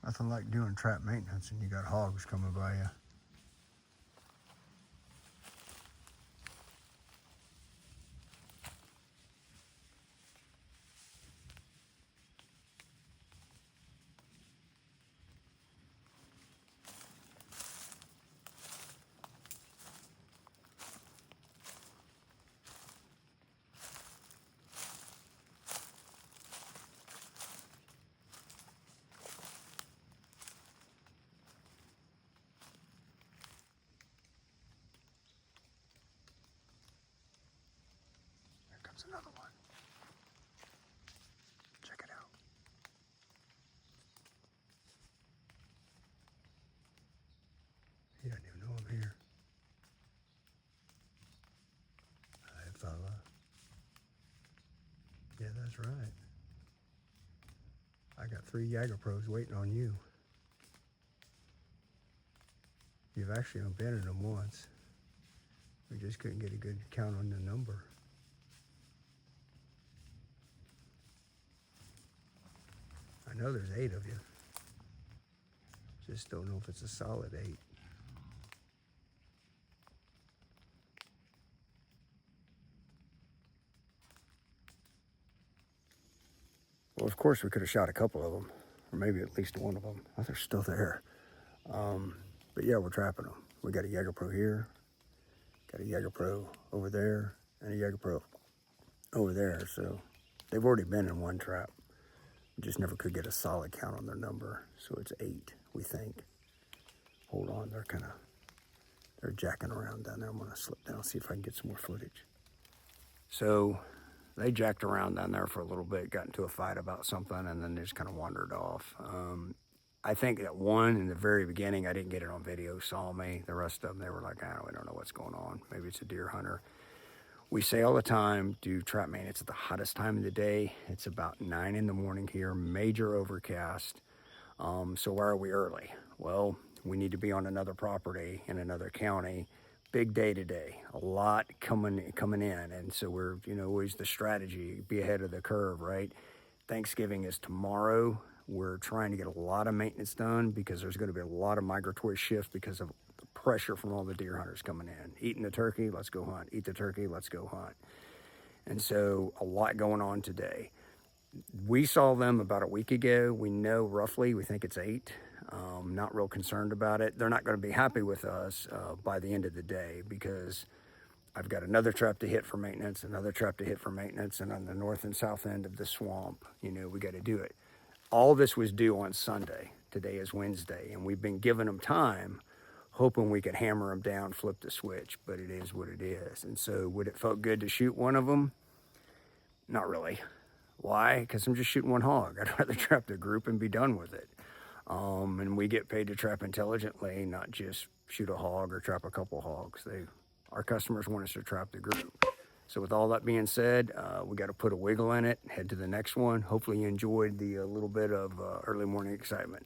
Nothing like doing trap maintenance and you got hogs coming by you. There comes another one. Check it out. He doesn't even know I'm here. Hi, fella. Yeah, that's right. I got 3 Jager Pros waiting on you. You've actually abandoned them once. We just couldn't get a good count on the number. I know there's 8 of you. Just don't know if it's a solid 8. Well, of course, we could have shot a couple of them, or maybe at least one of them. Oh, they're still there. But yeah, we're trapping them. We got a Jager Pro here, got a Jager Pro over there, and a Jager Pro over there. So they've already been in one trap. We just never could get a solid count on their number. So it's 8, we think. Hold on, they're jacking around down there. I'm gonna slip down, see if I can get some more footage. So they jacked around down there for a little bit, got into a fight about something, and then they just kind of wandered off. I think that one in the very beginning, I didn't get it on video, saw me. The rest of them, they were like, we don't know what's going on. Maybe it's a deer hunter. We say all the time, do trap maintenance at the hottest time of the day. It's about 9 in the morning here, major overcast. So why are we early? Well, we need to be on another property in another county. Big day today, a lot coming in. And so we're, always the strategy, be ahead of the curve, right? Thanksgiving is tomorrow. We're trying to get a lot of maintenance done because there's going to be a lot of migratory shift because of the pressure from all the deer hunters coming in. Eating the turkey, let's go hunt. Eat the turkey, let's go hunt. And so a lot going on today. We saw them about a week ago. We know roughly, we think it's 8. Not real concerned about it. They're not going to be happy with us by the end of the day because I've got another trap to hit for maintenance, another trap to hit for maintenance, and on the north and south end of the swamp, we got to do it. All this was due on Sunday. Today is Wednesday, and we've been giving them time, hoping we could hammer them down, flip the switch, but it is what it is. And so would it felt good to shoot one of them? Not really. Why? Because I'm just shooting one hog. I'd rather trap the group and be done with it. And we get paid to trap intelligently, not just shoot a hog or trap a couple hogs. Our customers want us to trap the group. So with all that being said, we got to put a wiggle in it, head to the next one. Hopefully you enjoyed the little bit of early morning excitement.